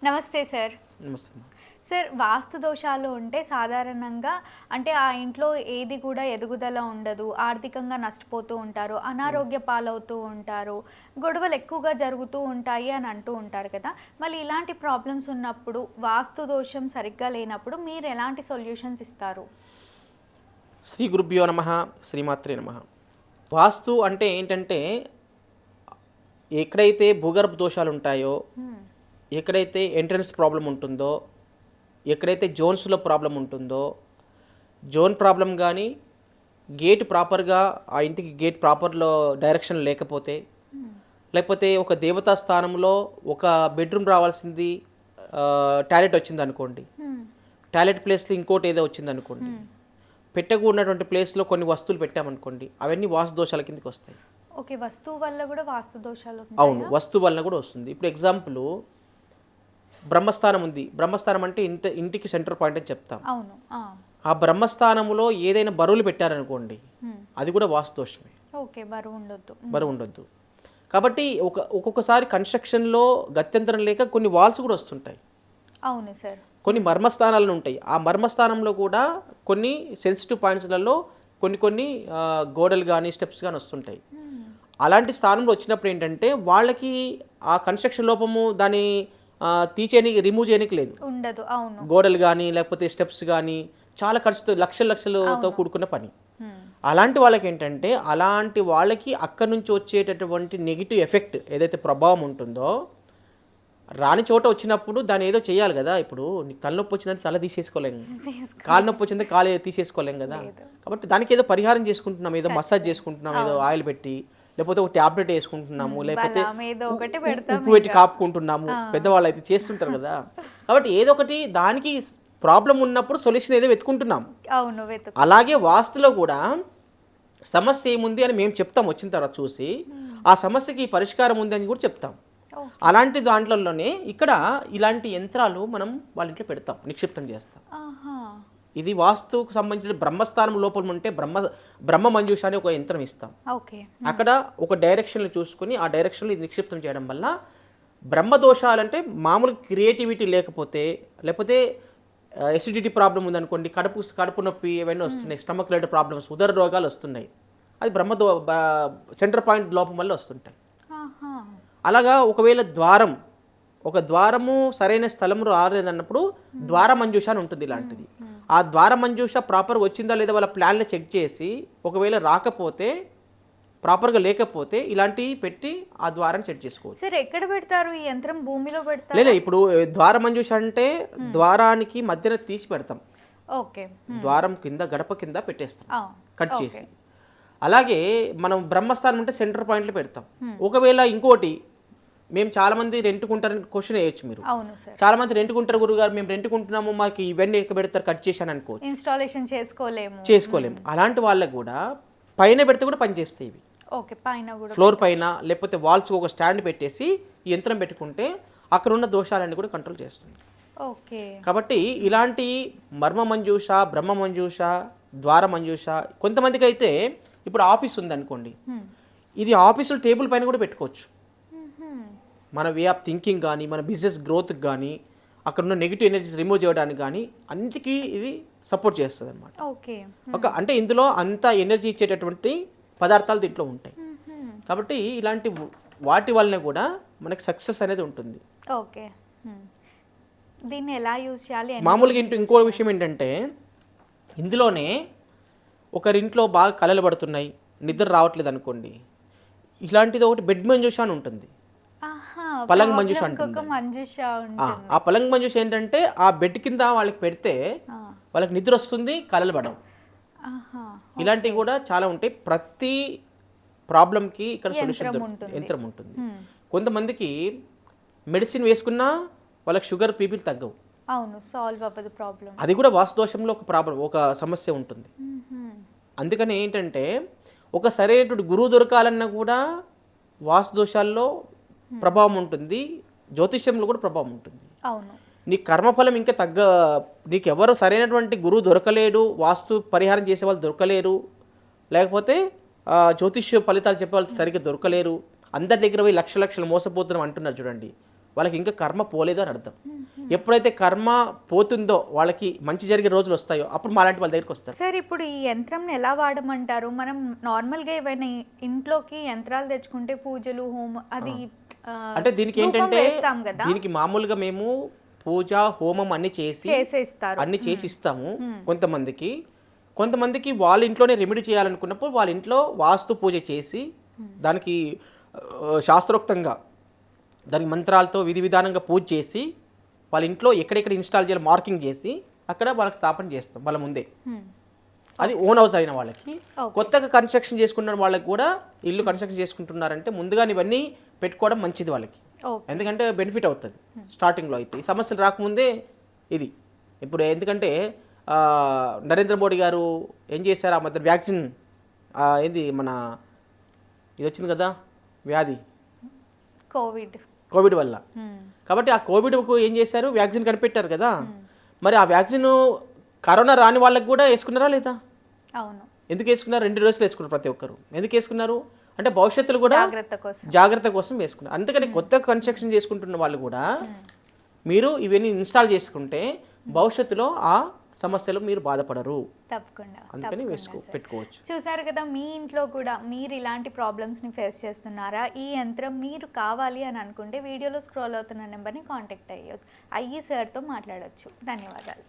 నమస్తే సార్. నమస్తే. సార్, వాస్తు దోషాలు ఉంటే సాధారణంగా అంటే ఆ ఇంట్లో ఏది కూడా ఎదుగుదల ఉండదు. ఆర్థికంగా నష్టపోతూ ఉంటారు. అనారోగ్య పాలవుతూ ఉంటారు. గొడవలు ఎక్కువగా జరుగుతూ ఉంటాయి అని అంటూ ఉంటారు కదా! మళ్ళీ ఇలాంటి ప్రాబ్లమ్స్ ఉన్నప్పుడు వాస్తు దోషం సరిగ్గా లేనప్పుడు మీరు ఎలాంటి సొల్యూషన్స్ ఇస్తారు? శ్రీ గురుభ్యో నమః. శ్రీమాత్రే నమః. వాస్తు అంటే ఏంటంటే ఎక్కడైతే భూగర్భ దోషాలు ఉంటాయో, హ్మ్. ఎక్కడైతే ఎంట్రన్స్ ప్రాబ్లం ఉంటుందో, ఎక్కడైతే జోన్స్‌లో ప్రాబ్లమ్ ఉంటుందో, జోన్ ప్రాబ్లమ్ గానీ, గేట్ ప్రాపర్‌గా ఆ ఇంటికి గేట్ ప్రాపర్‌లో డైరెక్షన్ లేకపోతే, హ్మ్. లేకపోతే ఒక దేవతా స్థానంలో ఒక బెడ్‌రూమ్ రావాల్సింది టాయిలెట్ వచ్చిందనుకోండి. హ్మ్. టాయిలెట్ ప్లేస్‌లో ఇంకోటి ఏదో వచ్చిందనుకోండి. హ్మ్. పెట్టకూడనటువంటి ప్లేస్‌లో కొన్ని వస్తువులు పెట్టామనుకోండి, అవన్నీ వాస్తు దోషాల కిందకి వస్తాయి. ఓకే. వస్తువు వల్ల కూడా వాస్తు దోషాలు అవును. ఉంటాయా? వస్తువు వలన కూడా వస్తుంది. ఇప్పుడు ఎగ్జాంపుల్ బ్రహ్మస్థానం ఉంది. బ్రహ్మస్థానం అంటే ఇంటికి సెంటర్ పాయింట్ అని చెప్తాం. అవును. ఆ! ఆ బ్రహ్మస్థానంలో ఏదైనా బరువులు పెట్టారనుకోండి, హ్మ్. అది కూడా వాస్తు దోషమే. ఓకే. బరువు ఉండొద్దు. బరువు ఉండొద్దు. కాబట్టి ఒక్కొక్కసారి కన్‌స్ట్రక్షన్‌లో గత్యంతరం లేక కొన్ని వాల్స్ కూడా వస్తుంటాయి. అవును సార్. కొన్ని మర్మస్థానాలు ఉంటాయి. ఆ మర్మస్థానంలో కూడా కొన్ని సెన్సిటివ్ పాయింట్స్‌లలో కొన్ని గోడలు గానీ, స్టెప్స్ గానీ వస్తుంటాయి. హ్మ్. అలాంటి స్థానంలో వచ్చినప్పుడు ఏంటంటే, వాళ్ళకి ఆ కన్‌స్ట్రక్షన్ లోపము దాన్ని రిమూవ్ చేయనీకి లేదు. ఉండదు. అవును. గోడలు గానీ, లేకపోతే స్టెప్స్ గానీ, చాలా ఖర్చుతో లక్షలతో అవును. కూడుకున్న పని. హ్మ్. అలాంటి వాళ్ళకేంటంటే, అలాంటి వాళ్ళకి అక్కడి నుంచి వచ్చేటటువంటి నెగెటివ్ ఎఫెక్ట్ ఏదైతే ప్రభావం ఉంటుందో, రాని చోట వచ్చినప్పుడు దాన్ని ఏదో చేయాలి గదా! ఇప్పుడు నీకు తలనొప్పి వచ్చిందంటే తల తీసేసుకోలేం. కాలు నొప్పి వచ్చిందంటే కాలు తీసేసుకోలేం గదా! లేదు. కాబట్టి దానికి ఏదో పరిహారం చేసుకుంటున్నాం. ఏదో మసాజ్ ఖచ్చితంగా. చేసుకుంటున్నాం. ఏదో అవును. ఆయిల్ పెట్టి, లేకపోతే ఒక టాబ్లెట్ యేసుకుంటున్నాము. లేకపోతే బలం ఏదో ఒకటి పెడతాం ఉప్పు పెట్టి ఇంకా. కాపుకుంటున్నాము. ఆ! పెద్దవాళ్ళైతే చేస్తుంటారు గదా! కాబట్టి ఏదో ఒకటి దానికి ప్రాబ్లమ్ ఉన్నప్పుడు సొల్యూషన్ ఏదో వెతుకుంటున్నాం. అవును. వెతుకు. అలాగే వాస్తులో కూడా సమస్య ఏముంది అని మేము చెప్తాం వచ్చిన తర్వాత చూసి. హ్మ్. ఆ సమస్యకి ఈ పరిష్కారం ఉంది అని కూడా చెప్తాం. ఓకే. అలాంటి దాంట్లలోనే ఇక్కడ ఇలాంటి యంత్రాలు మనం వాళ్ళ ఇంట్లో పెడతాం. నిక్షిప్తం చేస్తాం. ఆహా! ఇది వాస్తుకు సంబంధించిన బ్రహ్మస్థానం లోపల ఉంటే బ్రహ్మ మంజూష అని ఒక యంత్రం ఇస్తాం. ఓకే. అక్కడ ఒక డైరెక్షన్‌లో చూసుకొని ఆ డైరెక్షన్‌లో ఇది నిక్షిప్తం చేయడం వల్ల బ్రహ్మ దోషాలంటే మామూలు క్రియేటివిటీ లేకపోతే ఎసిడిటీ ప్రాబ్లమ్ ఉందనుకోండి, కడుపు నొప్పి ఇవన్నీ హ్మ్. వస్తున్నాయి. స్టమక్ రిలేటెడ్ ప్రాబ్లమ్స్, ఉదర రోగాలు వస్తున్నాయి. అది సెంటర్ పాయింట్ లోపం వల్ల వస్తుంటాయి. ఆహా! అలాగా ఒకవేళ ఒక ద్వారము సరైన స్థలం రాలేదన్నప్పుడు ద్వార మంజూష అని ఉంటుంది హ్మ్. ఇలాంటిది. హ్మ్. ఆ ద్వార మంజూష ప్రాపర్‌గా వచ్చిందా లేదా వాళ్ళ ప్లాన్‌లో చెక్ చేసి, ఒకవేళ రాకపోతే ప్రాపర్‌గా లేకపోతే ఇలాంటివి పెట్టి ఆ ద్వారాన్ని సెట్ చేసుకోవచ్చు. సరే, ఎక్కడ పెడతారు ఈ యంత్రం? భూమిలో లేదా పెడతారా? ఇప్పుడు ద్వార మంజూష అంటే హ్మ్. ద్వారానికి మధ్యన తీసి పెడతాం. ఓకే. హ్మ్. ద్వారం కింద గడప కింద పెట్టేస్తాం ఆ! Cut okay. చేసి. అలాగే మనం బ్రహ్మస్థానం అంటే సెంటర్ పాయింట్‌లో పెడతాం. హ్మ్. ఒకవేళ ఇంకోటి మేము చాలామంది రెంట్‌కుంటారని క్వెషన్ వేయొచ్చు మీరు. అవును సార్. చాలామంది రెంట్‌కుంటారు గురువుగారు, మేము రెంట్‌కుంటున్నాము, మాకు ఇవన్నీ ఎక్కడ పెడతారు కట్ చేశాను అనుకోవచ్చు. ఇన్‌స్టాలేషన్ చేసుకోలేము. చేసుకోలేము. అలాంటి వాళ్ళకి కూడా పైన పెడితే కూడా పనిచేస్తాయి ఇవి. ఓకే. పైన గూడా ఫ్లోర్ పైన పెట్టొచ్చు. లేకపోతే వాల్స్‌కి ఒక స్టాండ్ పెట్టేసి ఈ యంత్రం పెట్టుకుంటే అక్కడ ఉన్న దోషాలన్నీ కూడా కంట్రోల్ చేస్తుంది. ఓకే. కాబట్టి ఇలాంటి మర్మ మంజూష, బ్రహ్మ మంజూష, ద్వార మంజూష కొంతమందికైతే ఇప్పుడు ఆఫీస్ ఉందనుకోండి. హ్మ్. ఇది ఆఫీసులో టేబుల్ పైన కూడా పెట్టుకోవచ్చు. హుహు. మన వే ఆఫ్ థింకింగ్ గానీ, మన బిజినెస్ గ్రోత్‌కి గానీ, అక్కడున్న నెగెటివ్ ఎనర్జీస్ రిమూవ్ చేయడానికి గానీ, అన్నిటికీ ఇది సపోర్ట్ చేస్తదనమాట. ఓకే. అంటే ఇందులో అంత ఎనర్జీ ఇచ్చేటటువంటి పదార్థాలు దీంట్లో ఉంటాయి. హుహు. కాబట్టి ఇలాంటి వాటి వలన కూడా మనకి సక్సెస్ అనేది ఉంటుంది. ఓకే. హ్మ్. దీన్ని ఎలా యూజ్ చేయాలి? ఎన్ని మామూలుగా రోజులు యూజ్ ఇంకో చేయాలి? విషయం ఏంటంటే, ఇందులోనే ఒకరింట్లో బాగా కలలు పడుతున్నాయి, నిద్ర రావట్లేదనుకోండి, ఇలాంటిది ఒకటి బెడ్ మంజూష అని ఉంటుంది. ఆహా! పలంగ్ మంజూష ప్రాబ్లమ్‌కొక అంటుందాన్ని. మంజూష ఆ! ఉంటుంది. ఆ పలంగ్ మంజూష ఏంటంటే, ఆ బెడ్ కింద వాళ్ళకి పెడితే ఆ! వాళ్ళకి నిద్రొస్తుంది, కలలు పడవు. ఆహా! ఓకే. ఇలాంటివి కూడా చాలా ఉంటాయి. ప్రతి ప్రాబ్లమ్‌కి ఇక్కడ సొల్యూషన్ యంత్రం ఉంటుంది. యంత్రం ఉంటుంది. హ్మ్. కొంతమందికి మెడిసిన్ వేసుకున్నా వాళ్ళకి షుగర్, బీపీలు తగ్గవు. అవును. సాల్వ్ అవ్వదు ప్రాబ్లమ్. అది కూడా వాస్తు దోషంలో ఒక సమస్య ఉంటుంది. హుహు. అందుకని ఏంటంటే, ఒక సరైనటువంటి గురువు దొరకాలన్నా కూడా వాస్తు దోషాల్లో ప్రభావం ఉంటుంది. జ్యోతిష్యంలో కూడా ప్రభావం ఉంటుంది. అవును. నీ కర్మఫలం ఇంకా నీకెవరు సరైనటువంటి గురువు దొరకలేడు, వాస్తు పరిహారం చేసేవాళ్ళు దొరకలేరు, లేకపోతే జ్యోతిష్య ఫలితాలు చెప్పేవాళ్ళు సరిగ్గా దొరకలేరు, అందరి దగ్గర పోయి లక్షలు మోసపోతున్నాం అంటున్నారు చూడండి. వాళ్ళకి ఇంకా కర్మ పోలేదు అని అర్థం. ఎప్పుడైతే కర్మ పోతుందో వాళ్ళకి మంచి జరిగే రోజులు వస్తాయో అప్పుడు మాలాంటి వాళ్ళ దగ్గరికి వస్తారు. సార్ ఇప్పుడు ఈ యంత్రంని ఎలా వాడమంటారు? మనం నార్మల్గా ఏవైనా ఇంట్లోకి యంత్రాలు తెచ్చుకుంటే పూజలు హోమ అది అంటే దీనికి ధూపం ఏంటంటే వేస్తాం కదా, దీనికి మామూలుగా మేము పూజ హోమం అన్ని చేసి చేసేస్తారు. అన్ని చేసి ఇస్తాము కొంతమందికి వాళ్ళ ఇంట్లోనే రెమెడీ చేయాలనుకున్నప్పుడు వాళ్ళ ఇంట్లో వాస్తు పూజ చేసి దానికి శాస్త్రోక్తంగా దానికి మంత్రాలతో విధి విధానంగా పూజ చేసి వాళ్ళ ఇంట్లో ఎక్కడెక్కడ ఇన్స్టాల్ చేయాలి మార్కింగ్ చేసి అక్కడ వాళ్ళకి స్థాపన చేస్తాం వాళ్ళ ముందే. అది ఓన్ హౌస్ అయిన వాళ్ళకి. కొత్తగా కన్స్ట్రక్షన్ చేసుకున్న వాళ్ళకి కూడా ఇల్లు కన్స్ట్రక్షన్ చేసుకుంటున్నారంటే ముందుగా ఇవన్నీ పెట్టుకోవడం మంచిది వాళ్ళకి, ఎందుకంటే బెనిఫిట్ అవుతుంది స్టార్టింగ్లో. అయితే సమస్యలు రాకముందే ఇది ఇప్పుడు ఎందుకంటే నరేంద్ర మోడీ గారు ఏం చేశారు ఆ మధ్య వ్యాక్సిన్ ఏంది మన ఇది వచ్చింది కదా వ్యాధి కోవిడ్ వల్ల. కాబట్టి ఆ కోవిడ్కు ఏం చేశారు వ్యాక్సిన్ కనిపెట్టారు కదా, మరి ఆ వ్యాక్సిన్ కరోనా రాని వాళ్ళకి కూడా వేసుకున్నారా లేదా? అవును. ఎందుకు వేసుకున్నారు? 2 డోసులు వేసుకున్నారు ప్రతి ఒక్కరు. ఎందుకు వేసుకున్నారు అంటే భవిష్యత్తులో కూడా జాగ్రత్త కోసం వేసుకున్నారు. అందుకని కొత్త కన్స్ట్రక్షన్ చేసుకుంటున్న వాళ్ళు కూడా మీరు ఇవన్నీ ఇన్స్టాల్ చేసుకుంటే భవిష్యత్తులో ఆ సమస్యలు మీరు బాధపడరు. తప్పకుండా. అందుకని పెట్టుకోవచ్చు. చూసారు కదా, మీ ఇంట్లో కూడా మీరు ఇలాంటి ప్రాబ్లమ్స్ని ఫేస్ చేస్తున్నారా? ఈ యంత్రం మీరు కావాలి అని అనుకుంటే వీడియోలో స్క్రోల్ అవుతున్న నెంబర్ని కాంటాక్ట్ అయ్యి సార్తో మాట్లాడొచ్చు. ధన్యవాదాలు.